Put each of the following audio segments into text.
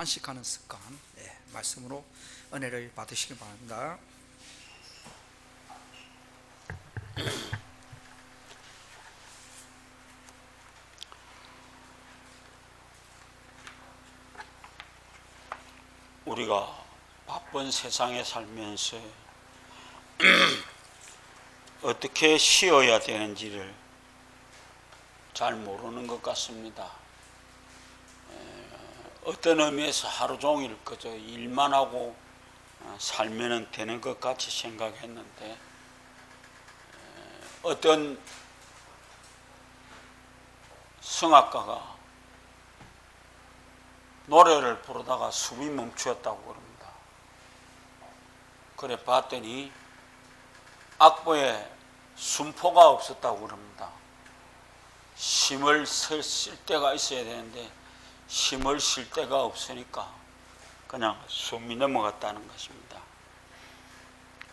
안식하는 습관, 말씀으로 은혜를 받으시기 바랍니다. 우리가 바쁜 세상에 살면서 어떻게 쉬어야 되는지를 잘 모르는 것 같습니다. 어떤 의미에서 하루 종일 그저 일만 하고 살면 되는 것 같이 생각했는데, 어떤 성악가가 노래를 부르다가 숨이 멈추었다고 그럽니다. 그래 봤더니 악보에 순포가 없었다고 그럽니다. 심을 쓸 때가 있어야 되는데 심을 쉴 데가 없으니까 그냥 숨이 넘어갔다는 것입니다.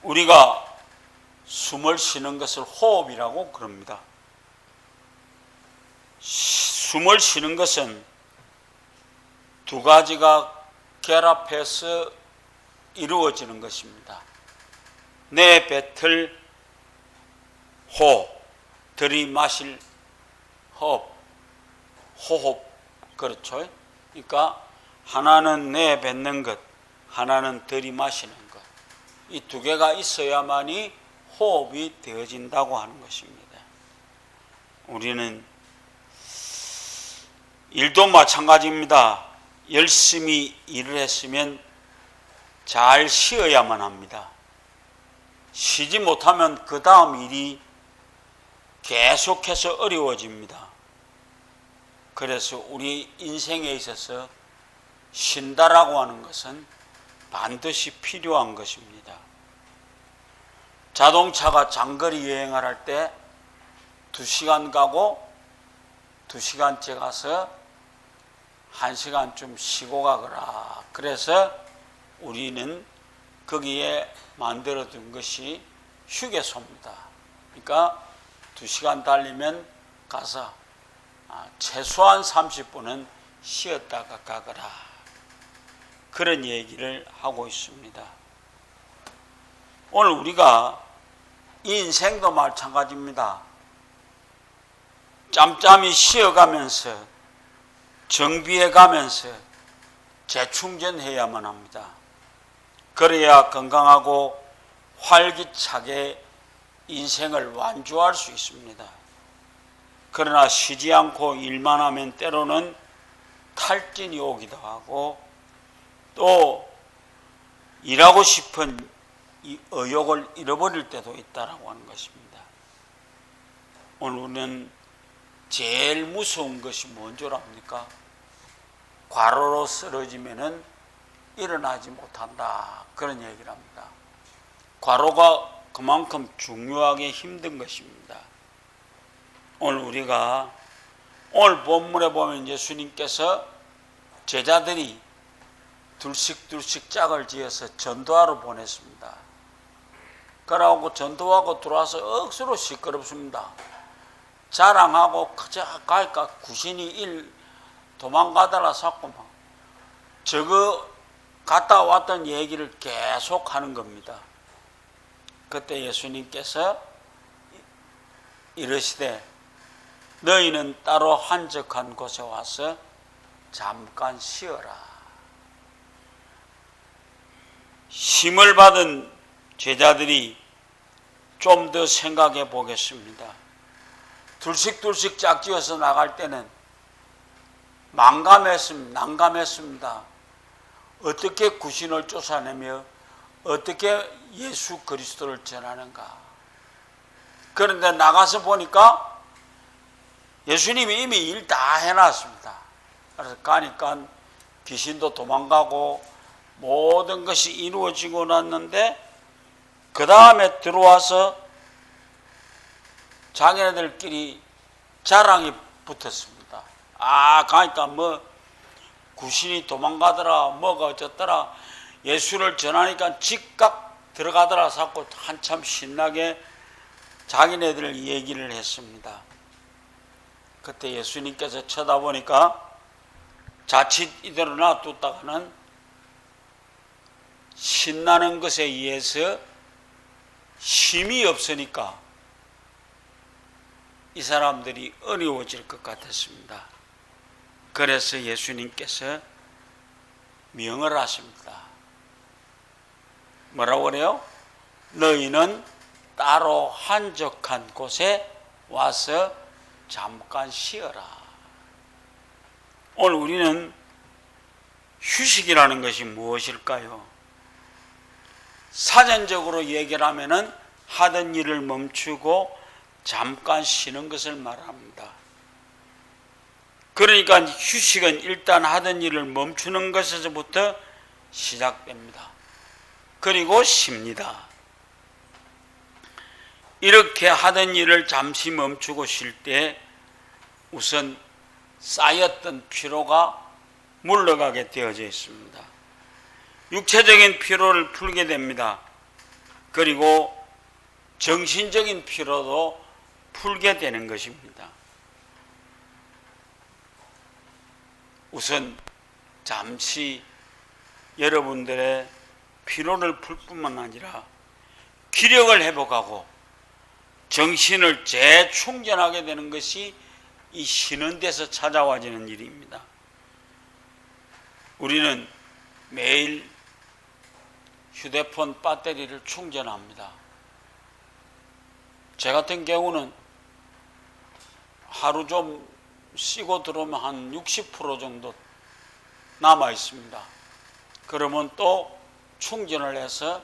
우리가 숨을 쉬는 것을 호흡이라고 그럽니다. 숨을 쉬는 것은 두 가지가 결합해서 이루어지는 것입니다. 내뱉을 호흡, 들이마실 호흡, 그렇죠? 그러니까 하나는 내뱉는 것, 하나는 들이마시는 것. 이 두 개가 있어야만이 호흡이 되어진다고 하는 것입니다. 우리는 일도 마찬가지입니다. 열심히 일을 했으면 잘 쉬어야만 합니다. 쉬지 못하면 그 다음 일이 계속해서 어려워집니다. 그래서 우리 인생에 있어서 쉰다라고 하는 것은 반드시 필요한 것입니다. 자동차가 장거리 여행을 할 때 2시간 가고 2시간째 가서 1시간쯤 쉬고 가거라. 그래서 우리는 거기에 만들어둔 것이 휴게소입니다. 그러니까 2시간 달리면 가서 최소한 30분은 쉬었다가 가거라. 그런 얘기를 하고 있습니다. 오늘 우리가 이 인생도 마찬가지입니다. 짬짬이 쉬어가면서 정비해가면서 재충전해야만 합니다. 그래야 건강하고 활기차게 인생을 완주할 수 있습니다. 그러나 쉬지 않고 일만 하면 때로는 탈진이 오기도 하고 또 일하고 싶은 이 의욕을 잃어버릴 때도 있다라고 하는 것입니다. 오늘 우리는 제일 무서운 것이 뭔 줄 압니까? 과로로 쓰러지면은 일어나지 못한다. 그런 얘기를 합니다. 과로가 그만큼 중요하게 힘든 것입니다. 오늘 우리가 오늘 본문에 보면 예수님께서 제자들이 둘씩 짝을 지어서 전도하러 보냈습니다. 그러고 전도하고 들어와서 억수로 시끄럽습니다. 자랑하고 가니까 구신이 도망가더라 샀고 막 저거 갔다 왔던 얘기를 계속 하는 겁니다. 그때 예수님께서 이르시되 너희는 따로 한적한 곳에 와서 잠깐 쉬어라. 힘을 받은 제자들이 좀 더 생각해 보겠습니다. 둘씩 짝지어서 나갈 때는 난감했습니다. 어떻게 구신을 쫓아내며 어떻게 예수 그리스도를 전하는가. 그런데 나가서 보니까 예수님이 이미 일 다 해놨습니다. 그래서 가니까 귀신도 도망가고 모든 것이 이루어지고 났는데 그 다음에 들어와서 자기네들끼리 자랑이 붙었습니다. 가니까 구신이 도망가더라, 뭐가 어쩌더라, 예수를 전하니까 즉각 들어가더라 자꾸 한참 신나게 자기네들 얘기를 했습니다. 그때 예수님께서 쳐다보니까 자칫 이대로 놔뒀다가는 신나는 것에 의해서 힘이 없으니까 이 사람들이 어려워질 것 같았습니다. 그래서 예수님께서 명을 하십니다. 뭐라고 그래요? 너희는 따로 한적한 곳에 와서 잠깐 쉬어라. 오늘 우리는 휴식이라는 것이 무엇일까요? 사전적으로 얘기를 하면은 하던 일을 멈추고 잠깐 쉬는 것을 말합니다. 그러니까 휴식은 일단 하던 일을 멈추는 것에서부터 시작됩니다. 그리고 쉽니다. 이렇게 하던 일을 잠시 멈추고 쉴 때 우선 쌓였던 피로가 물러가게 되어져 있습니다. 육체적인 피로를 풀게 됩니다. 그리고 정신적인 피로도 풀게 되는 것입니다. 우선 잠시 여러분들의 피로를 풀 뿐만 아니라 기력을 회복하고 정신을 재충전하게 되는 것이 이 쉬는 데서 찾아와지는 일입니다. 우리는 매일 휴대폰 배터리를 충전합니다. 제 같은 경우는 하루 좀 쉬고 들어오면 한 60% 정도 남아 있습니다. 그러면 또 충전을 해서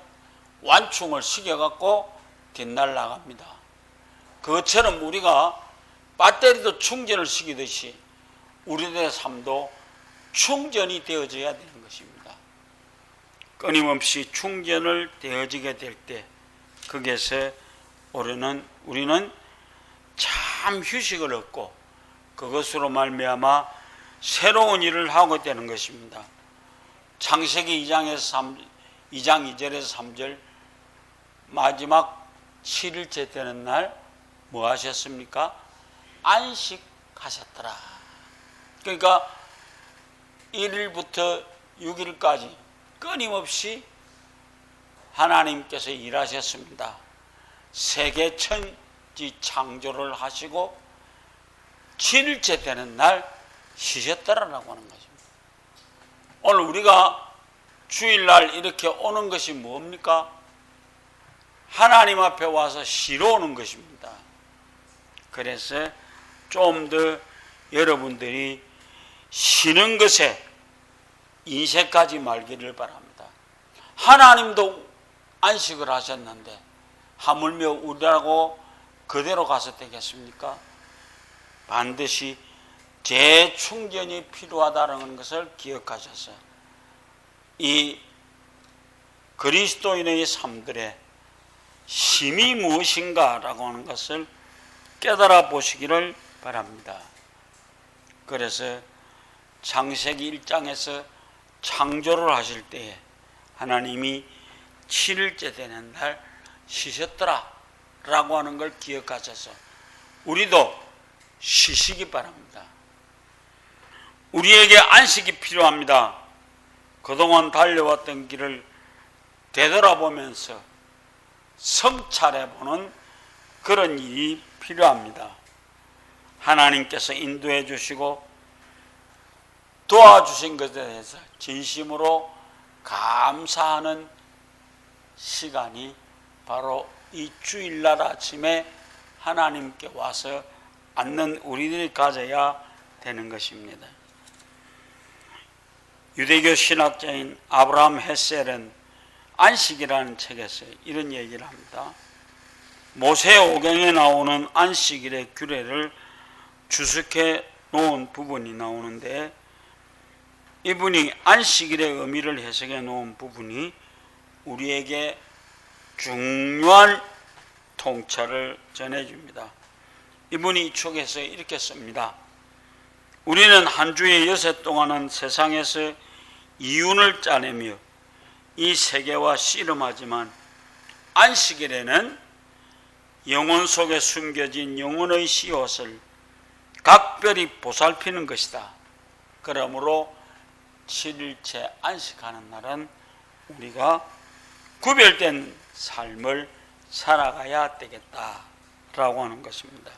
완충을 시켜갖고 뒷날 나갑니다. 그것처럼 우리가 배터리도 충전을 시키듯이 우리들의 삶도 충전이 되어져야 되는 것입니다. 끊임없이 충전을 되어지게 될 때 거기에서 우리는 참 휴식을 얻고 그것으로 말미암아 새로운 일을 하고 되는 것입니다. 창세기 2장 2절에서 3절 마지막 7일째 되는 날 뭐 하셨습니까? 안식하셨더라. 그러니까 1일부터 6일까지 끊임없이 하나님께서 일하셨습니다. 세계 천지 창조를 하시고 7일째 되는 날 쉬셨더라라고 하는 것입니다. 오늘 우리가 주일날 이렇게 오는 것이 뭡니까? 하나님 앞에 와서 쉬러 오는 것입니다. 그래서 좀 더 여러분들이 쉬는 것에 인색하지 말기를 바랍니다. 하나님도 안식을 하셨는데 하물며 우리라고 그대로 가서 되겠습니까? 반드시 재충전이 필요하다는 것을 기억하셔서 이 그리스도인의 삶들의 힘이 무엇인가라고 하는 것을 깨달아 보시기를 바랍니다. 그래서 창세기 1장에서 창조를 하실 때에 하나님이 7일째 되는 날 쉬셨더라 라고 하는 걸 기억하셔서 우리도 쉬시기 바랍니다. 우리에게 안식이 필요합니다. 그동안 달려왔던 길을 되돌아보면서 성찰해보는 그런 일이 필요합니다. 하나님께서 인도해 주시고 도와주신 것에 대해서 진심으로 감사하는 시간이 바로 이 주일날 아침에 하나님께 와서 앉는 우리들이 가져야 되는 것입니다. 유대교 신학자인 아브라함 헤셀은 안식이라는 책에서 이런 얘기를 합니다. 모세오경에 나오는 안식일의 규례를 주석해 놓은 부분이 나오는데 이분이 안식일의 의미를 해석해 놓은 부분이 우리에게 중요한 통찰을 전해줍니다. 이분이 이 쪽에서 이렇게 씁니다. 우리는 한 주의 여섯 동안은 세상에서 이윤을 짜내며 이 세계와 씨름하지만 안식일에는 영혼 속에 숨겨진 영혼의 씨앗을 각별히 보살피는 것이다. 그러므로 7일째 안식하는 날은 우리가 구별된 삶을 살아가야 되겠다라고 하는 것입니다.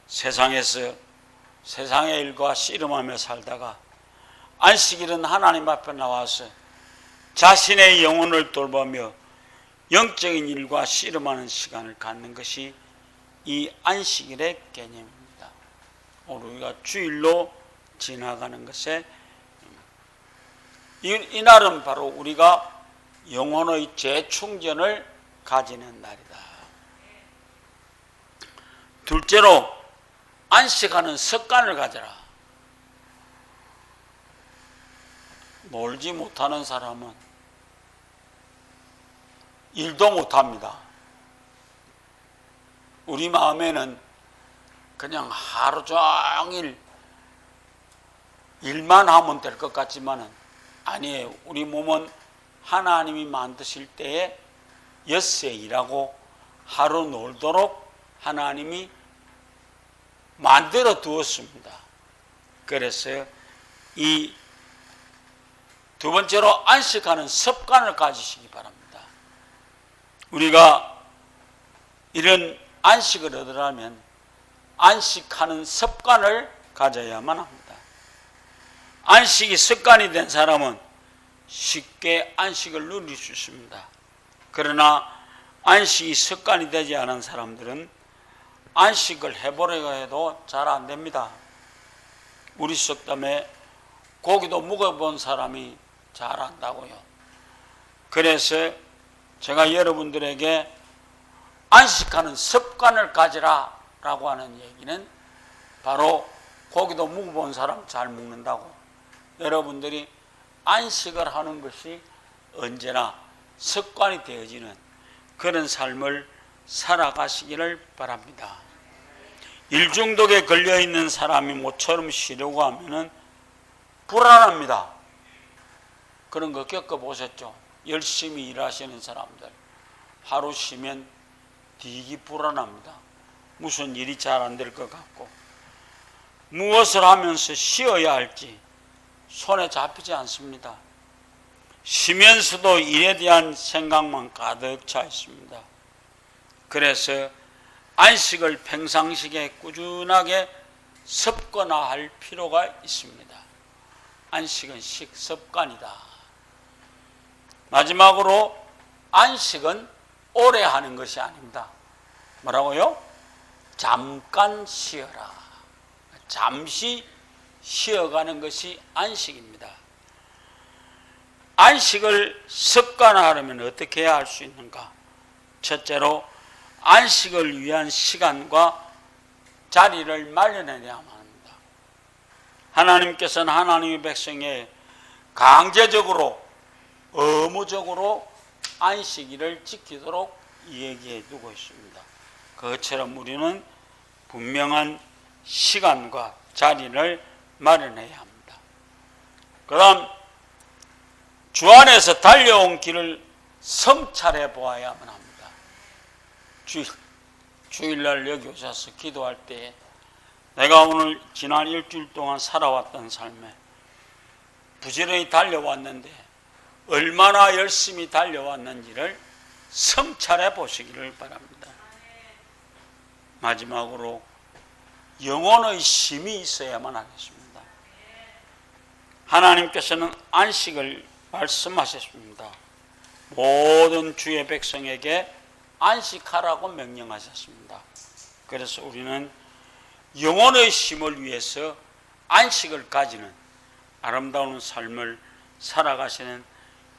세상에서 세상의 일과 씨름하며 살다가 안식일은 하나님 앞에 나와서 자신의 영혼을 돌보며 영적인 일과 씨름하는 시간을 갖는 것이 이 안식일의 개념입니다. 오늘 우리가 주일로 지나가는 것에 이 날은 바로 우리가 영혼의 재충전을 가지는 날이다. 둘째로 안식하는 습관을 가져라. 놀지 못하는 사람은 일도 못합니다. 우리 마음에는 그냥 하루 종일 일만 하면 될 것 같지만은 아니에요. 우리 몸은 하나님이 만드실 때에 엿새 일하고 하루 놀도록 하나님이 만들어 두었습니다. 그래서 이 두 번째로 안식하는 습관을 가지시기 바랍니다. 우리가 이런 안식을 얻으려면 안식하는 습관을 가져야만 합니다. 안식이 습관이 된 사람은 쉽게 안식을 누릴 수 있습니다. 그러나 안식이 습관이 되지 않은 사람들은 안식을 해보려고 해도 잘 안 됩니다. 우리 속담에 고기도 묵어본 사람이 잘한다고요. 그래서 제가 여러분들에게 안식하는 습관을 가지라 라고 하는 얘기는 바로 고기도 묵어본 사람 잘 묵는다고, 여러분들이 안식을 하는 것이 언제나 습관이 되어지는 그런 삶을 살아가시기를 바랍니다. 일중독에 걸려있는 사람이 모처럼 쉬려고 하면은 불안합니다. 그런 거 겪어보셨죠? 열심히 일하시는 사람들 하루 쉬면 되게 불안합니다. 무슨 일이 잘 안 될 것 같고 무엇을 하면서 쉬어야 할지 손에 잡히지 않습니다. 쉬면서도 일에 대한 생각만 가득 차 있습니다. 그래서 안식을 평상시에 꾸준하게 습관화할 필요가 있습니다. 안식은 식습관이다. 마지막으로 안식은 오래 하는 것이 아닙니다. 뭐라고요? 잠깐 쉬어라. 잠시 쉬어가는 것이 안식입니다. 안식을 습관화하려면 어떻게 해야 할 수 있는가? 첫째로 안식을 위한 시간과 자리를 마련해야만 합니다. 하나님께서는 하나님의 백성에 강제적으로 의무적으로 안식일을 지키도록 얘기해 두고 있습니다. 그것처럼 우리는 분명한 시간과 자리를 마련해야 합니다. 그 다음 주 안에서 달려온 길을 성찰해 보아야만 합니다. 주일날 여기 오셔서 기도할 때 내가 오늘 지난 일주일 동안 살아왔던 삶에 부지런히 달려왔는데 얼마나 열심히 달려왔는지를 성찰해 보시기를 바랍니다. 마지막으로 영혼의 쉼이 있어야만 하겠습니다. 하나님께서는 안식을 말씀하셨습니다. 모든 주의 백성에게 안식하라고 명령하셨습니다. 그래서 우리는 영혼의 쉼을 위해서 안식을 가지는 아름다운 삶을 살아가시는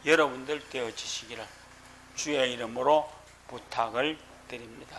여러분들 되어지시기를 주의 이름으로 부탁을 드립니다.